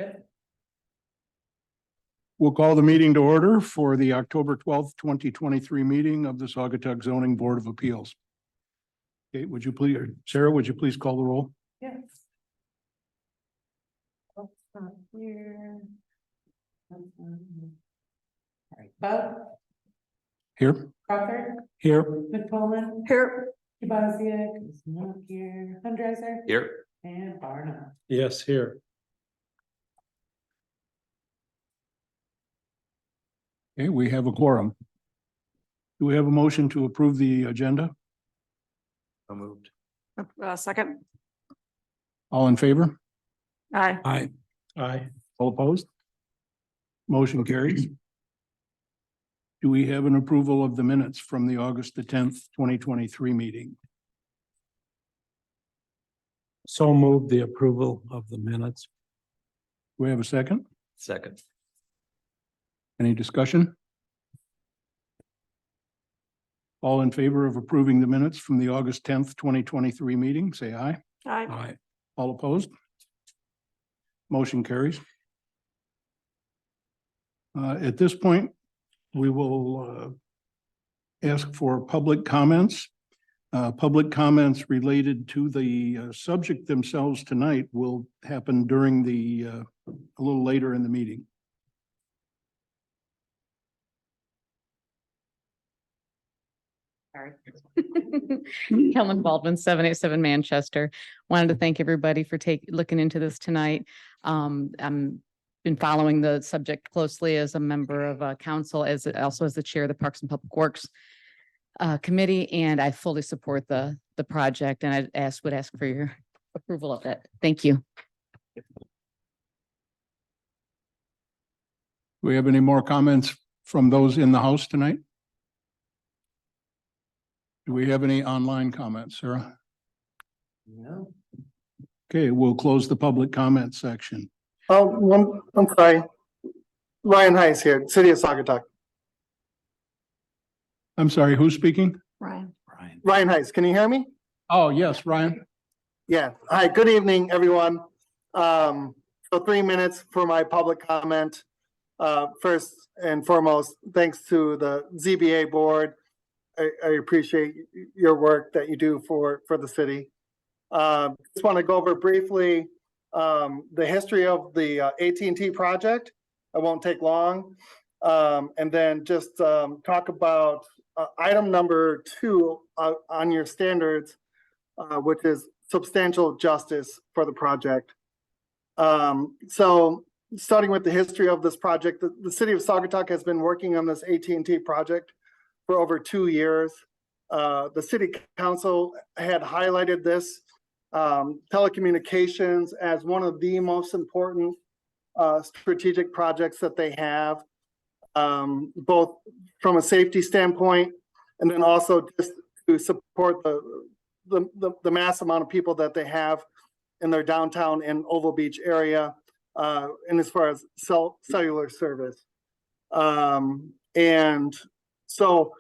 Okay. We'll call the meeting to order for the October 12th, 2023 meeting of the Saugatuck Zoning Board of Appeals. Okay, would you please, Sarah, would you please call the roll? Yes. Here. All right, Bud, Here. Crawford, Here. McPollin. Here. Kubasiak is not here. Fundraiser. Here. And Barnum. Yes, here. Okay, we have a quorum. Do we have a motion to approve the agenda? So moved. Second. All in favor? Aye. Aye. Aye. All opposed? Motion carries. Do we have an approval of the minutes from the August the 10th, 2023 meeting? So move the approval of the minutes. Do we have a second? Second. Any discussion? All in favor of approving the minutes from the August 10th, 2023 meeting, say aye. Aye. Aye. All opposed? Motion carries. At this point, we will ask for public comments. Public comments related to the subject themselves tonight will happen during the a little later in the meeting. Sorry. Helen Baldwin, 787 Manchester. Wanted to thank everybody for looking into this tonight. I'm been following the subject closely as a member of council, also as the chair of the Parks and Public Works committee, and I fully support the project, and I would ask for your approval of it. Thank you. Do we have any more comments from those in the house tonight? Do we have any online comments, Sarah? No. Okay, we'll close the public comment section. I'm sorry. Ryan Heiss here, City of Saugatuck. I'm sorry, who's speaking? Ryan. Ryan Heiss, can you hear me? Oh, yes, Ryan. Yeah. Hi, good evening, everyone. So 3 minutes for my public comment. First and foremost, thanks to the ZBA board. I appreciate your work that you do for the city. Just want to go over briefly the history of the AT&T project. I won't take long. And then just talk about item number 2 on your standards, which is substantial justice for the project. So starting with the history of this project, the city of Saugatuck has been working on this AT&T project for over 2 years. The city council had highlighted this telecommunications as one of the most important strategic projects that they have, both from a safety standpoint and then also just to support the mass amount of people that they have in their downtown and Oval Beach area, and as far as cellular service. And so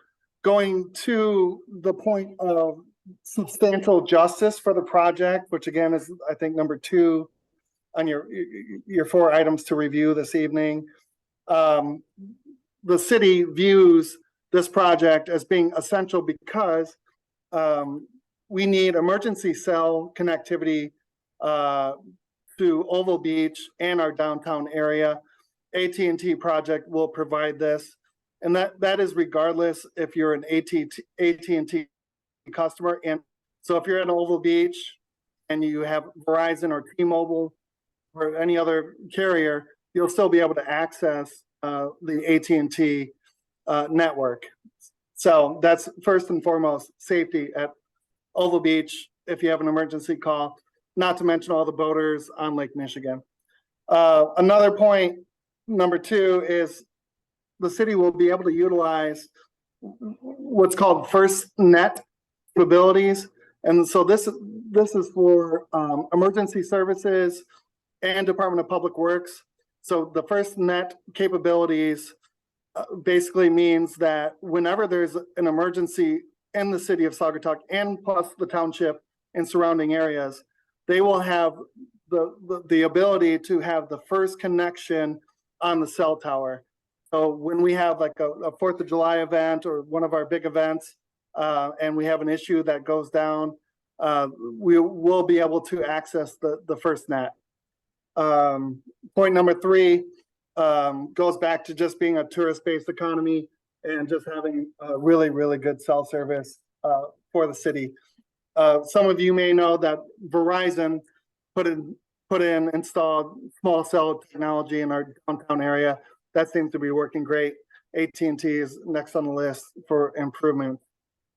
going to the point of substantial justice for the project, which again is, I think, number 2 on your 4 items to review this evening. The city views this project as being essential because we need emergency cell connectivity to Oval Beach and our downtown area. AT&T project will provide this, and that is regardless if you're an AT&T customer. And so if you're in Oval Beach and you have Verizon or T-Mobile or any other carrier, you'll still be able to access the AT&T network. So that's first and foremost safety at Oval Beach if you have an emergency call, not to mention all the boaters on Lake Michigan. Another point, number 2, is the city will be able to utilize what's called FirstNet capabilities. And so this is for emergency services and Department of Public Works. So the FirstNet capabilities basically means that whenever there's an emergency in the city of Saugatuck and plus the township and surrounding areas, they will have the ability to have the first connection on the cell tower. So when we have like a 4th of July event or one of our big events, and we have an issue that goes down, we will be able to access the FirstNet. Point number 3 goes back to just being a tourist-based economy and just having a really, really good cell service for the city. Some of you may know that Verizon installed small cell technology in our downtown area. That seems to be working great. AT&T is next on the list for improvement.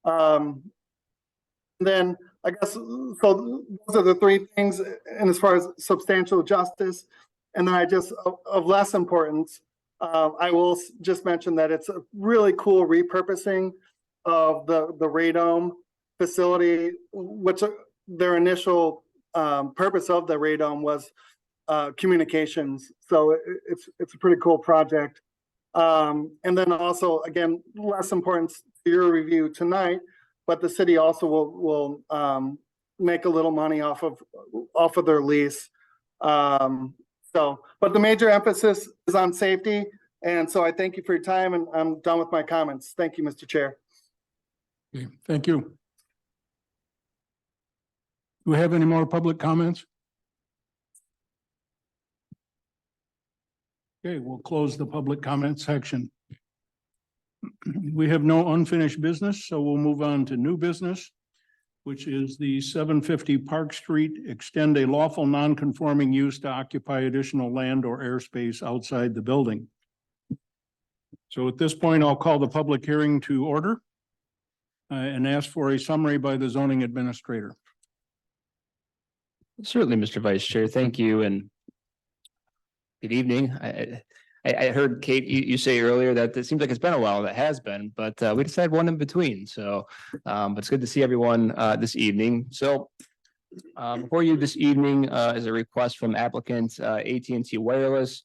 Then I guess, so those are the 3 things. And as far as substantial justice, and then of less importance, I will just mention that it's a really cool repurposing of the Radome facility, which their initial purpose of the Radome was communications. So it's a pretty cool project. And then also, again, less importance to your review tonight, but the city also will make a little money off of their lease. But the major emphasis is on safety. And so I thank you for your time, and I'm done with my comments. Thank you, Mr. Chair. Okay, thank you. Do we have any more public comments? Okay, we'll close the public comment section. We have no unfinished business, so we'll move on to new business, which is the 750 Park Street, extend a lawful non-conforming use to occupy additional land or airspace outside the building. So at this point, I'll call the public hearing to order and ask for a summary by the zoning administrator. Certainly, Mr. Vice Chair. Thank you and good evening. I heard Kate, you say earlier that it seems like it's been a while. That has been, but we just had one in between. So, but it's good to see everyone this evening. So, before you this evening is a request from applicant AT&T Wireless.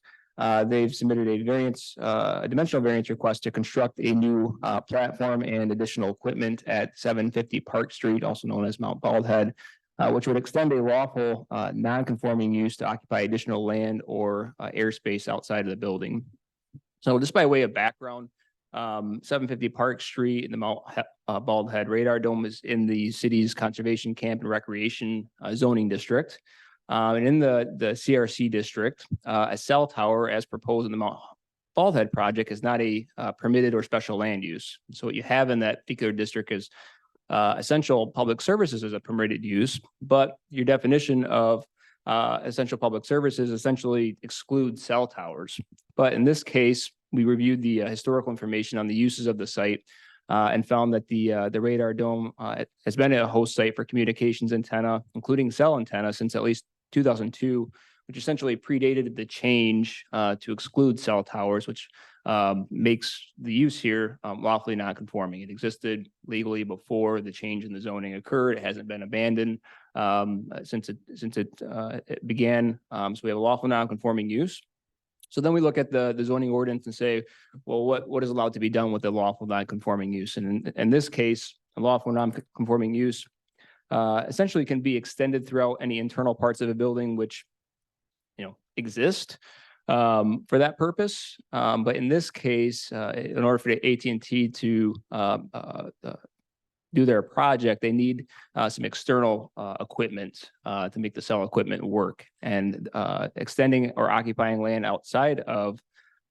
They've submitted a variance, a dimensional variance request to construct a new platform and additional equipment at 750 Park Street, also known as Mount Baldhead, which would extend a lawful non-conforming use to occupy additional land or airspace outside of the building. So just by way of background, 750 Park Street and the Mount Baldhead Radar Dome is in the city's conservation camp and recreation zoning district. And in the CRC district, a cell tower as proposed in the Mount Baldhead project is not a permitted or special land use. So what you have in that particular district is essential public services as a permitted use, but your definition of essential public services essentially excludes cell towers. But in this case, we reviewed the historical information on the uses of the site and found that the Radar Dome has been a host site for communications antenna, including cell antenna, since at least 2002, which essentially predated the change to exclude cell towers, which makes the use here lawfully non-conforming. It existed legally before the change in the zoning occurred. It hasn't been abandoned since it began. So we have a lawful non-conforming use. So then we look at the zoning ordinance and say, well, what is allowed to be done with the lawful non-conforming use? And in this case, a lawful non-conforming use essentially can be extended throughout any internal parts of a building which exist for that purpose. But in this case, in order for AT&T to do their project, they need some external equipment to make the cell equipment work. And extending or occupying land outside of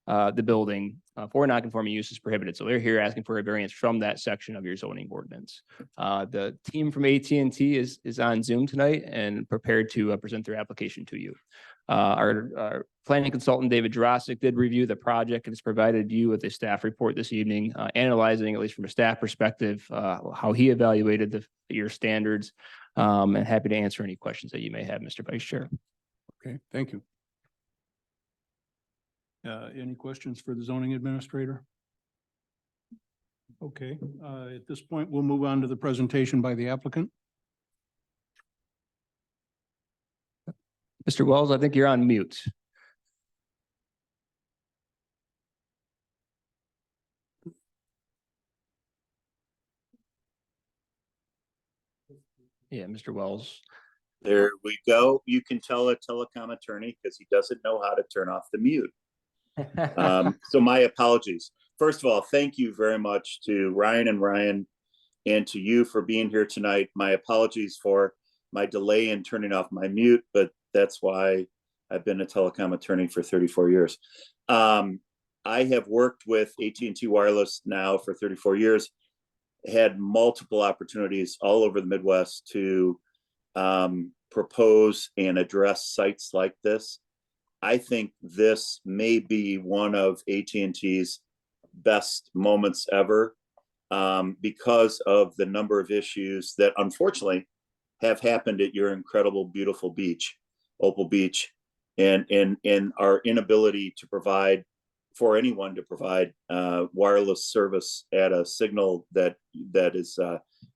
the building for non-conforming use is prohibited. So they're here asking for a variance from that section of your zoning ordinance. The team from AT&T is on Zoom tonight and prepared to present their application to you. Our planning consultant, David Jurasik, did review the project and has provided you with a staff report this evening, analyzing, at least from a staff perspective, how he evaluated your standards, and happy to answer any questions that you may have, Mr. Vice Chair. Okay, thank you. Any questions for the zoning administrator? Okay, at this point, we'll move on to the presentation by the applicant. Mr. Wells, I think you're on mute. Yeah, Mr. Wells. There we go. You can tell a telecom attorney because he doesn't know how to turn off the mute. So my apologies. First of all, thank you very much to Ryan and to you for being here tonight. My apologies for my delay in turning off my mute, but that's why I've been a telecom attorney for 34 years. I have worked with AT&T Wireless now for 34 years, had multiple opportunities all over the Midwest to propose and address sites like this. I think this may be one of AT&T's best moments ever because of the number of issues that unfortunately have happened at your incredible, beautiful beach, Opal Beach, and our inability to provide for anyone to provide wireless service at a signal that is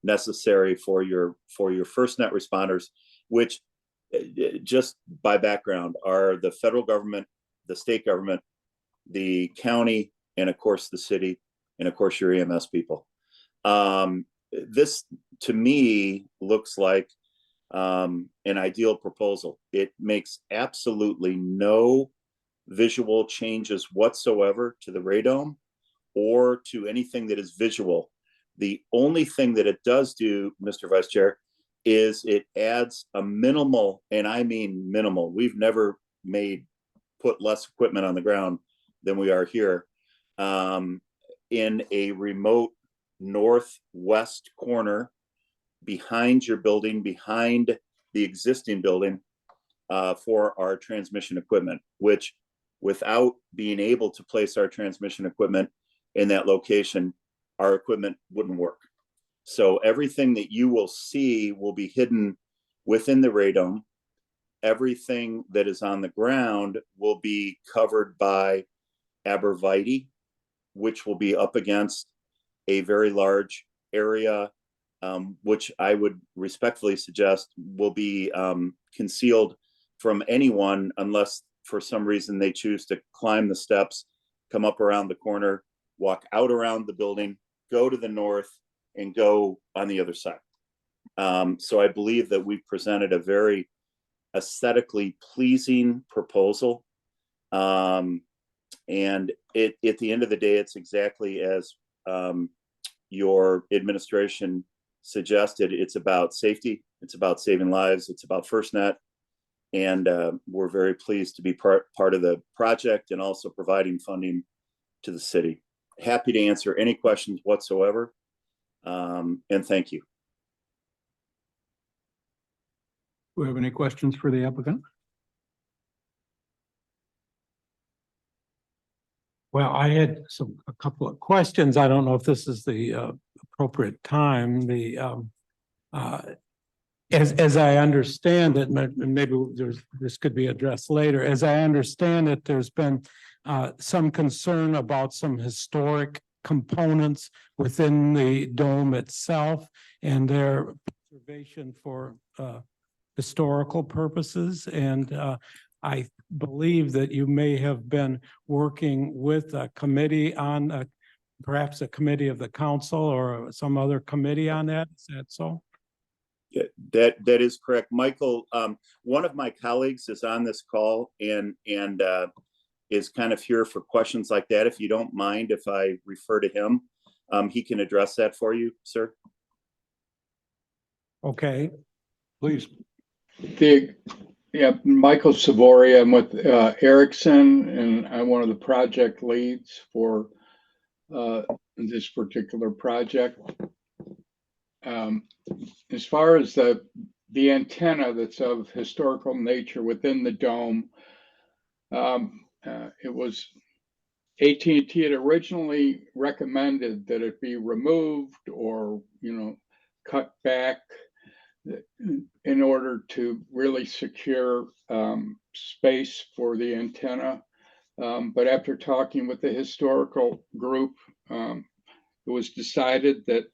necessary for your FirstNet responders, which just by background are the federal government, the state government, the county, and of course the city, and of course your EMS people. This to me looks like an ideal proposal. It makes absolutely no visual changes whatsoever to the radome or to anything that is visual. The only thing that it does do, Mr. Vice Chair, is it adds a minimal, and I mean minimal. We've never put less equipment on the ground than we are here, in a remote northwest corner behind your building, behind the existing building, for our transmission equipment, which without being able to place our transmission equipment in that location, our equipment wouldn't work. So everything that you will see will be hidden within the radome. Everything that is on the ground will be covered by arborvitae, which will be up against a very large area, which I would respectfully suggest will be concealed from anyone unless for some reason they choose to climb the steps, come up around the corner, walk out around the building, go to the north, and go on the other side. So I believe that we've presented a very aesthetically pleasing proposal. And at the end of the day, it's exactly as your administration suggested. It's about safety. It's about saving lives. It's about FirstNet. And we're very pleased to be part of the project and also providing funding to the city. Happy to answer any questions whatsoever. And thank you. Do we have any questions for the applicant? Well, I had a couple of questions. I don't know if this is the appropriate time. As I understand it, maybe this could be addressed later. As I understand it, there's been some concern about some historic components within the dome itself and their preservation for historical purposes. And I believe that you may have been working with a committee on perhaps a committee of the council or some other committee on that. Is that so? Yeah, that is correct. Michael, one of my colleagues is on this call and is kind of here for questions like that. If you don't mind, if I refer to him, he can address that for you, sir. Okay. Please. Michael Savory. I'm with Erickson, and I'm one of the project leads for this particular project. As far as the antenna that's of historical nature within the dome, it was AT&T had originally recommended that it be removed or, cut back in order to really secure space for the antenna. But after talking with the historical group, it was decided that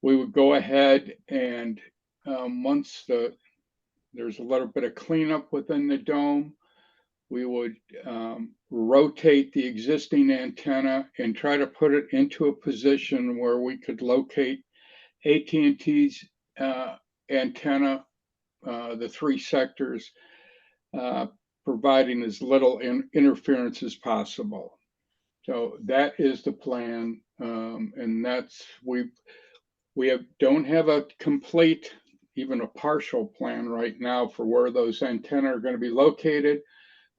we would go ahead and once there's a little bit of cleanup within the dome, we would rotate the existing antenna and try to put it into a position where we could locate AT&T's antenna the three sectors, providing as little interference as possible. So that is the plan, and that's don't have a complete, even a partial plan right now for where those antennae are going to be located.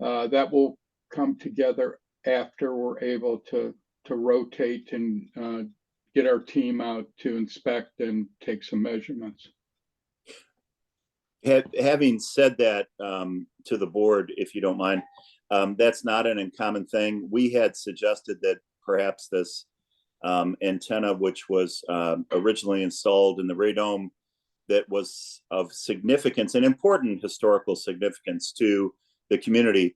That will come together after we're able to rotate and get our team out to inspect and take some measurements. Having said that, to the board, if you don't mind, that's not an uncommon thing. We had suggested that perhaps this antenna, which was originally installed in the radome, that was of significance and important historical significance to the community,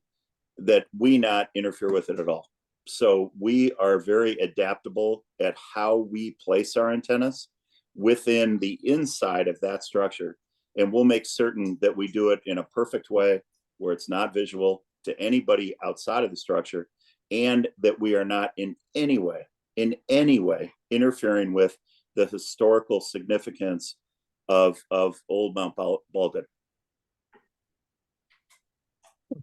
that we not interfere with it at all. So we are very adaptable at how we place our antennas within the inside of that structure. And we'll make certain that we do it in a perfect way where it's not visual to anybody outside of the structure, and that we are not in any way interfering with the historical significance of Old Mount Baldwin.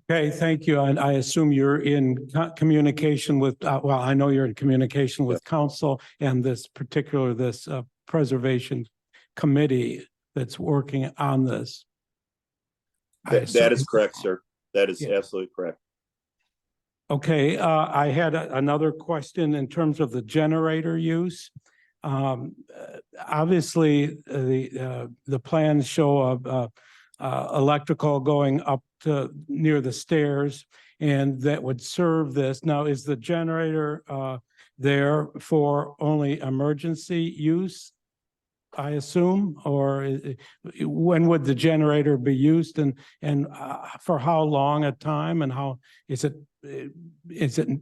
Okay, thank you. And I assume you're in communication with, well, I know you're in communication with council and this preservation committee that's working on this. That is correct, sir. That is Yeah. absolutely correct. Okay, I had another question in terms of the generator use. Obviously, the plans show electrical going up to near the stairs, and that would serve this. Now, is the generator there for only emergency use, I assume, or when would the generator be used, and for how long a time, and how is it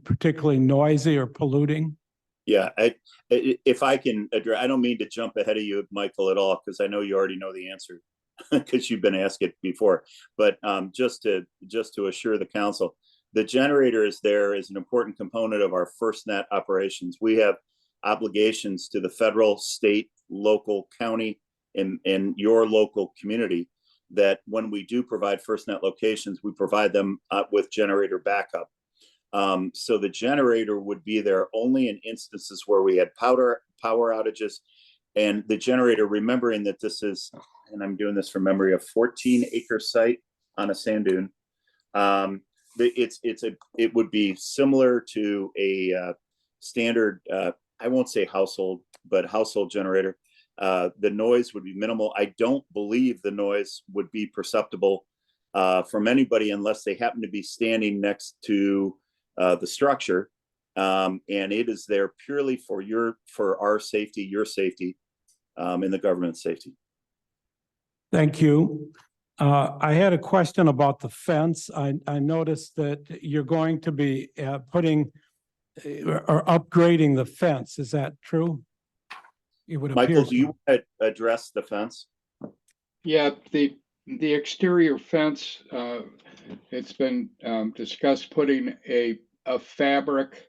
particularly noisy or polluting? Yeah, if I can address, I don't mean to jump ahead of you, Michael, at all, because I know you already know the answer because you've been asked it before. But just to assure the council, the generator is there as an important component of our FirstNet operations. We have obligations to the federal, state, local, county, and your local community, that when we do provide FirstNet locations, we provide them with generator backup. So the generator would be there only in instances where we had power outages. And the generator, remembering that this is, and I'm doing this from memory, a 14-acre site on a sand dune. It would be similar to a standard, I won't say household, but household generator. The noise would be minimal. I don't believe the noise would be perceptible from anybody unless they happen to be standing next to the structure, and it is there purely for our safety, your safety, and the government's safety. Thank you. I had a question about the fence. I noticed that you're going to be putting or upgrading the fence. Is that true? It would appear. Michael, do you want to address the fence? Yeah, the exterior fence, it's been discussed putting a fabric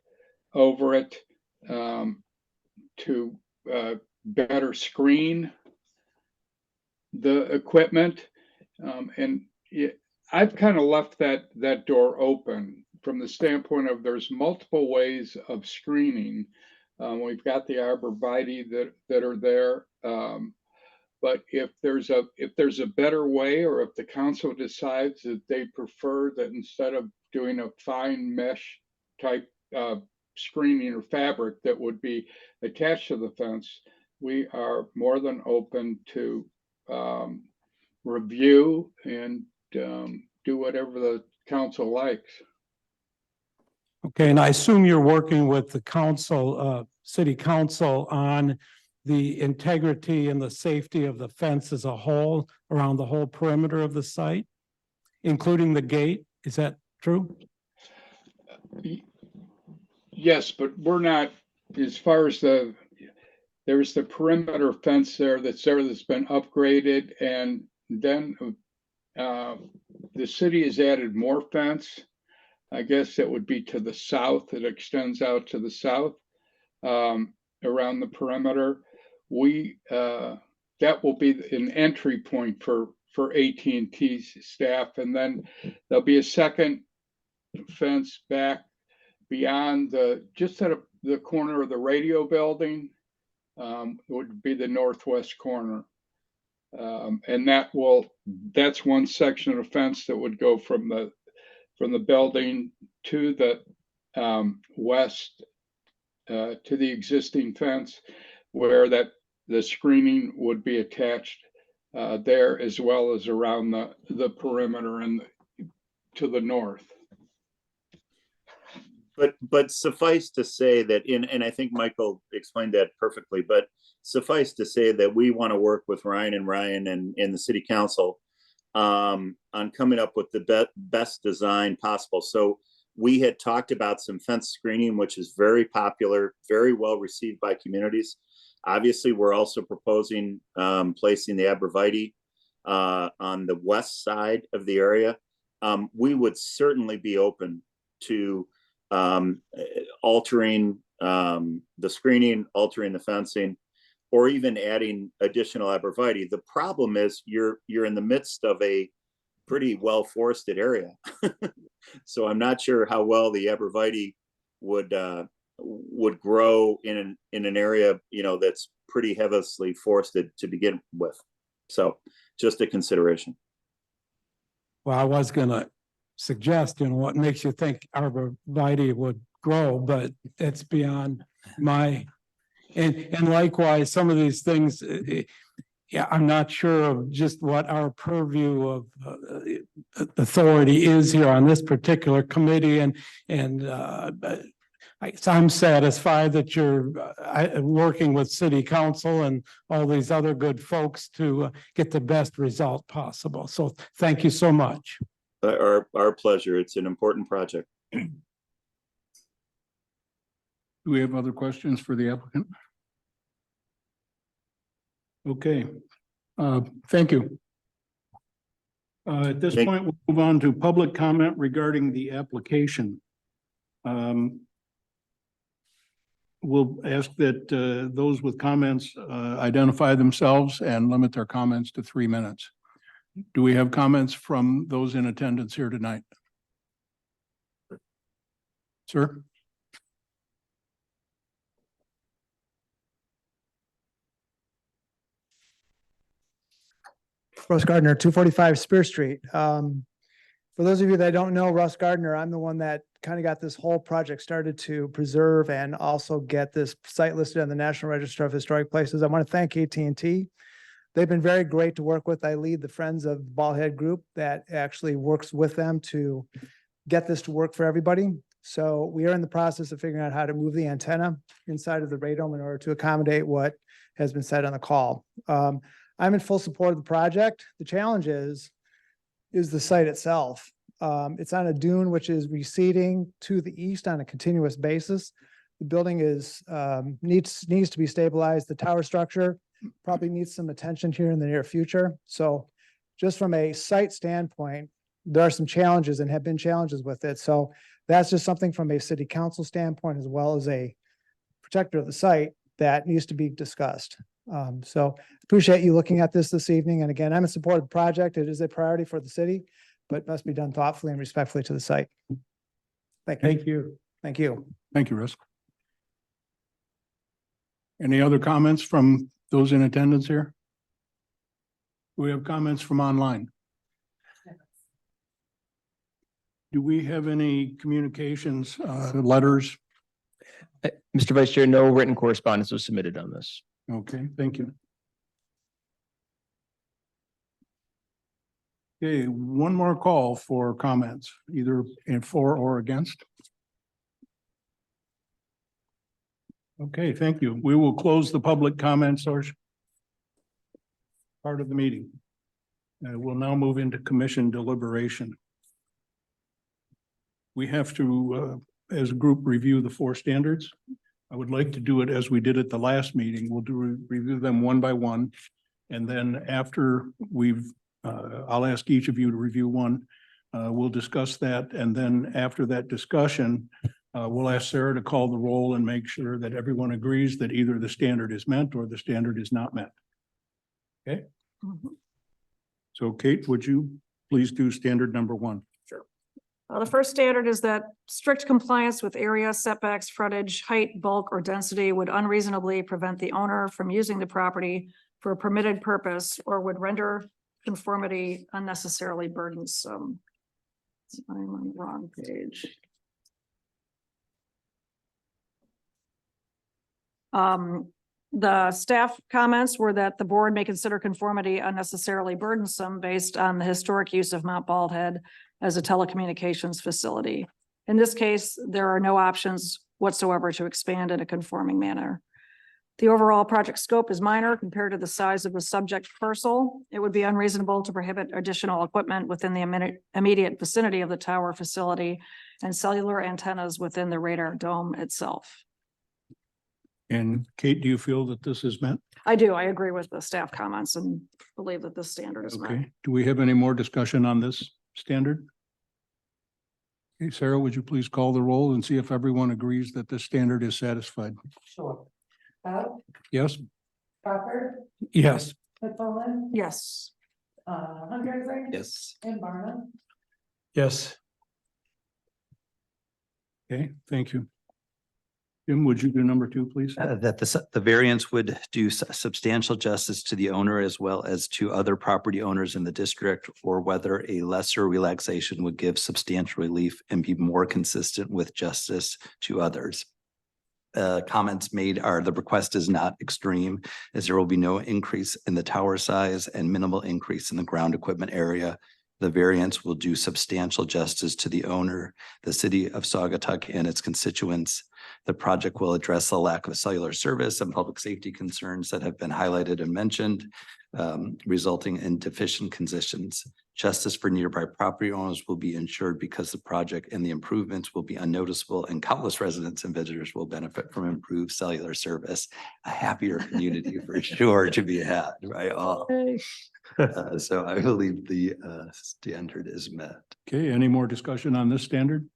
over it to better screen the equipment. I've kind of left that door open from the standpoint of there's multiple ways of screening. We've got the arborvitae that are there. But if there's a better way, or if the council decides that they prefer that instead of doing a fine mesh type screening or fabric that would be attached to the fence, we are more than open to review and do whatever the council likes. Okay, and I assume you're working with the council, city council, on the integrity and the safety of the fence as a whole around the whole perimeter of the site, including the gate. Is that true? Yes, but we're not, as far as there's the perimeter fence that's been upgraded, and then the city has added more fence. I guess it would be to the south. It extends out to the south around the perimeter. That will be an entry point for for AT&T's staff. And then there'll be a second fence back beyond just at the corner of the radio building, would be the northwest corner. And that's one section of fence that would go from the building to the west, to the existing fence, where the screening would be attached there, as well as around the perimeter and to the north. But suffice to say that and I think Michael explained that perfectly, but suffice to say that we want to work with Ryan and the city council on coming up with the best design possible. So we had talked about some fence screening, which is very popular, very well received by communities. Obviously, we're also proposing placing the arborvitae on the west side of the area. We would certainly be open to altering the screening, altering the fencing, or even adding additional arborvitae. The problem is you're in the midst of a pretty well forested area. So I'm not sure how well the arborvitae would grow in an area, that's pretty heavily forested to begin with. So just a consideration. Well, I was gonna suggest, what makes you think arborvitae would grow, but it's beyond my, and likewise, some of these things, yeah, I'm not sure of just what our purview of authority is here on this particular committee, so I'm satisfied that you're working with city council and all these other good folks to get the best result possible. So thank you so much. Our pleasure. It's an important project. Do we have other questions for the applicant? Okay, thank you. At this point, we'll move on to public comment regarding the application. We'll ask that those with comments identify themselves and limit their comments to 3 minutes. Do we have comments from those in attendance here tonight? Sir? Russ Gardner, 245 Spear Street. For those of you that don't know Russ Gardner, I'm the one that kind of got this whole project started to preserve and also get this site listed on the National Register of Historic Places. I want to thank AT&T. They've been very great to work with. I lead the Friends of Ballhead group that actually works with them to get this to work for everybody. So we are in the process of figuring out how to move the antenna inside of the radome in order to accommodate what has been said on the call. I'm in full support of the project. The challenge is the site itself. It's on a dune which is receding to the east on a continuous basis. The building needs to be stabilized. The tower structure probably needs some attention here in the near future. So just from a site standpoint, there are some challenges and have been challenges with it. So that's just something from a city council standpoint, as well as a protector of the site, that needs to be discussed. So appreciate you looking at this evening. And again, I'm in support of the project. It is a priority for the city, but must be done thoughtfully and respectfully to the site. Thank you. Thank you. Thank you. Thank you, Russ. Any other comments from those in attendance here? We have comments from online. Do we have any communications, letters? Mr. Vice Chair, no written correspondence was submitted on this. Okay, thank you. Okay, one more call for comments, either in for or against. Okay, thank you. We will close the public comment section part of the meeting. We'll now move into commission deliberation. We have to, as a group, review the 4 standards. I would like to do it as we did at the last meeting. We'll review them one by one. And then after I'll ask each of you to review one. We'll discuss that. And then after that discussion, we'll ask Sarah to call the roll and make sure that everyone agrees that either the standard is met or the standard is not met. Okay? So Kate, would you please do standard number one? The first standard is that strict compliance with area setbacks, frontage, height, bulk, or density would unreasonably prevent the owner from using the property for a permitted purpose or would render conformity unnecessarily burdensome. I'm on the wrong page. The staff comments were that the board may consider conformity unnecessarily burdensome based on the historic use of Mount Bald Head as a telecommunications facility. In this case, there are no options whatsoever to expand in a conforming manner. The overall project scope is minor compared to the size of the subject parcel. It would be unreasonable to prohibit additional equipment within the immediate vicinity of the tower facility and cellular antennas within the radar dome itself. And Kate, do you feel that this is met? I do. I agree with the staff comments and believe that this standard is met. Okay, do we have any more discussion on this standard? Okay, Sarah, would you please call the roll and see if everyone agrees that this standard is satisfied? Sure. Yes? Crawford, Yes. McFarland, yes. Yes. And Barnum. Yes. Okay, thank you. Jim, would you do number two, please? That the variance would do substantial justice to the owner as well as to other property owners in the district, or whether a lesser relaxation would give substantial relief and be more consistent with justice to others. Comments made are the request is not extreme, as there will be no increase in the tower size and minimal increase in the ground equipment area. The variance will do substantial justice to the owner, the city of Saugatuck and its constituents. The project will address the lack of cellular service and public safety concerns that have been highlighted and mentioned, resulting in deficient conditions. Justice for nearby property owners will be ensured because the project and the improvements will be unnoticeable, and countless residents and visitors will benefit from improved cellular service. A happier community for sure to be had, right? All. So I believe the standard is met. Okay, any more discussion on this standard?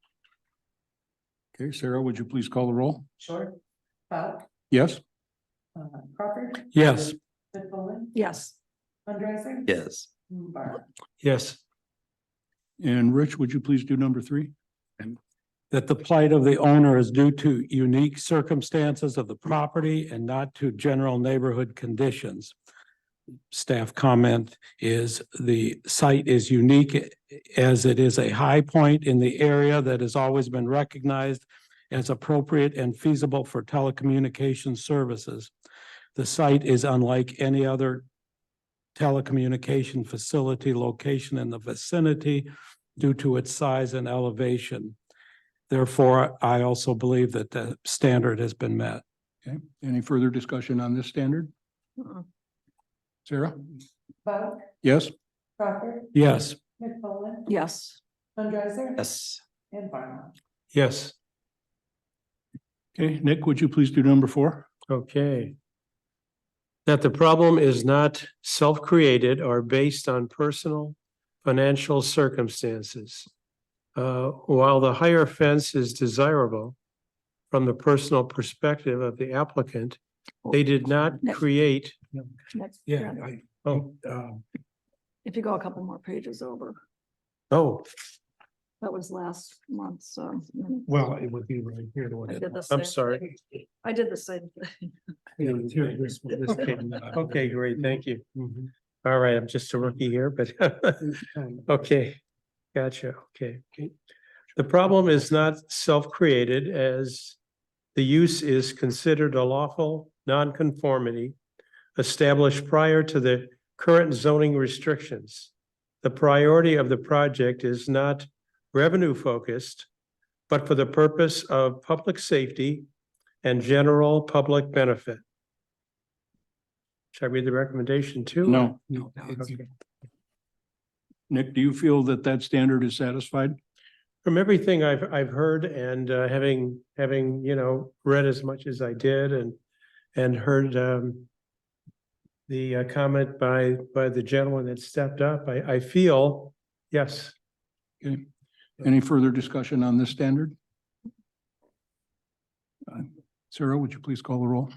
Okay, Sarah, would you please call the roll? Short. Yes? Crawford. Yes. Yes. Yes. Yes. And Rich, would you please do number three? That the plight of the owner is due to unique circumstances of the property and not to general neighborhood conditions. Staff comment is the site is unique as it is a high point in the area that has always been recognized as appropriate and feasible for telecommunications services. The site is unlike any other telecommunication facility location in the vicinity due to its size and elevation. Therefore, I also believe that the standard has been met. Okay, any further discussion on this standard? Sarah? Yes? Yes. Yes. Yes. Yes. Okay, Nick, would you please do number four? Okay. That the problem is not self-created or based on personal financial circumstances. While the higher fence is desirable from the personal perspective of the applicant, they did not create. Yeah. If you go a couple more pages over, Oh, that was last month, so. Well, it would be right here. I did the I'm same sorry. thing. I did the same thing. Okay, great, thank you. All right, I'm just a rookie here, but okay, gotcha, okay. The problem is not self-created, as the use is considered a lawful nonconformity established prior to the current zoning restrictions. The priority of the project is not revenue focused, but for the purpose of public safety and general public benefit. Should I read the recommendation too? No. Okay. Nick, do you feel that that standard is satisfied? From everything I've heard and having read as much as I did and heard the comment by the gentleman that stepped up, I feel yes. Okay, any further discussion on this standard? Sarah, would you please call the roll?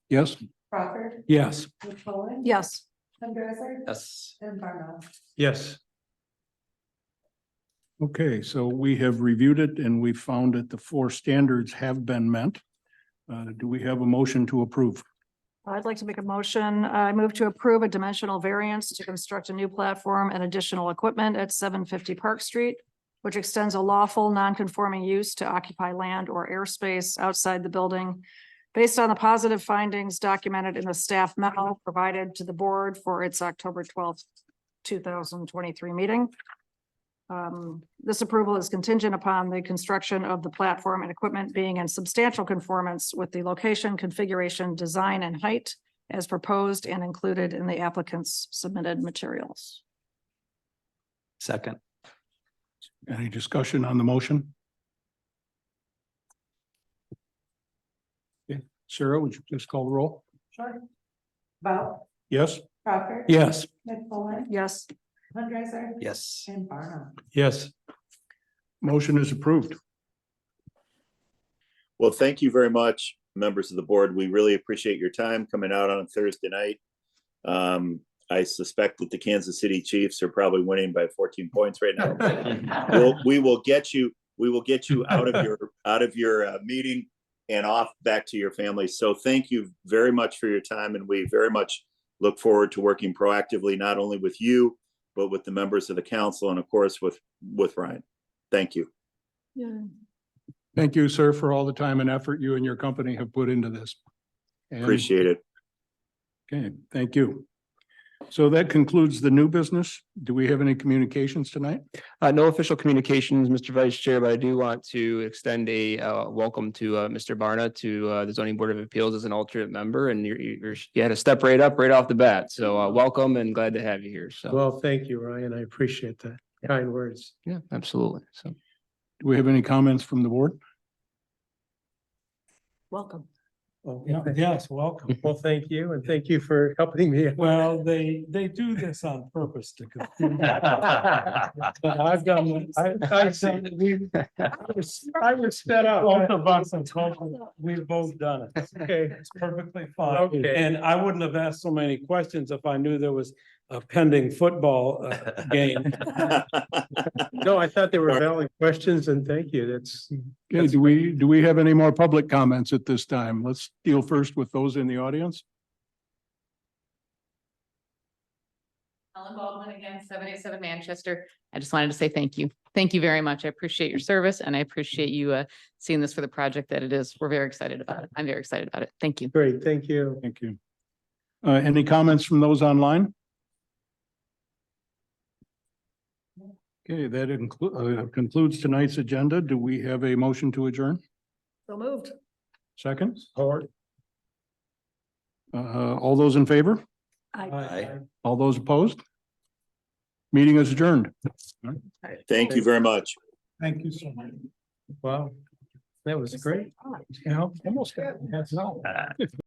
Yes? Yes. Yes. Yes. Yes. Okay, so we have reviewed it and we found that the four standards have been met. Do we have a motion to approve? I'd like to make a motion. I move to approve a dimensional variance to construct a new platform and additional equipment at 750 Park Street, which extends a lawful non-conforming use to occupy land or airspace outside the building based on the positive findings documented in the staff memo provided to the board for its October 12th, 2023 meeting. This approval is contingent upon the construction of the platform and equipment being in substantial conformance with the location, configuration, design, and height as proposed and included in the applicant's submitted materials. Second. Any discussion on the motion? Okay, Sarah, would you please call the roll? Sure. Bell, Yes? Crawford. Yes. McFollin, Yes. Fundraiser, Yes. and Barnum. Yes. Motion is approved. Well, thank you very much, members of the board. We really appreciate your time coming out on a Thursday night. I suspect that the Kansas City Chiefs are probably winning by 14 points right now. We will get you out of your meeting and off back to your family. So thank you very much for your time, and we very much look forward to working proactively, not only with you, but with the members of the council and of course with Ryan. Thank you. Yeah. Thank you, sir, for all the time and effort you and your company have put into this. And- Appreciate it. Okay, thank you. So that concludes the new business. Do we have any communications tonight? No official communications, Mr. Vice Chair, but I do want to extend a welcome to Mr. Barna to the zoning board of appeals as an alternate member, and you had to step right up right off the bat. So welcome and glad to have you here. So, Well, thank you, Ryan. I appreciate that. Kind words. yeah, absolutely. So. Do we have any comments from the board? Welcome. Yes, welcome. Well, thank you, and thank you for helping me. Well, they do this on purpose to confuse. But I've done, I said, I was fed up. both of us have we've both done it. Okay. It's perfectly fine. Okay. And I wouldn't have asked so many questions if I knew there was a pending football game. No, I thought they were valid questions, and thank you. That's. Okay, do we have any more public comments at this time? Let's deal first with those in the audience. Ellen Baldwin again, 787 Manchester. I just wanted to say thank you. Thank you very much. I appreciate your service and I appreciate you seeing this for the project that it is. We're very excited about it. I'm very excited about it. Thank you. Great, thank you. Thank you. Any comments from those online? Okay, that concludes tonight's agenda. Do we have a motion to adjourn? So moved. Second? Or All those in favor? Aye. All those opposed? Meeting is adjourned. Thank you very much. thank you so much. Wow, that was great. You know, almost got, that's all.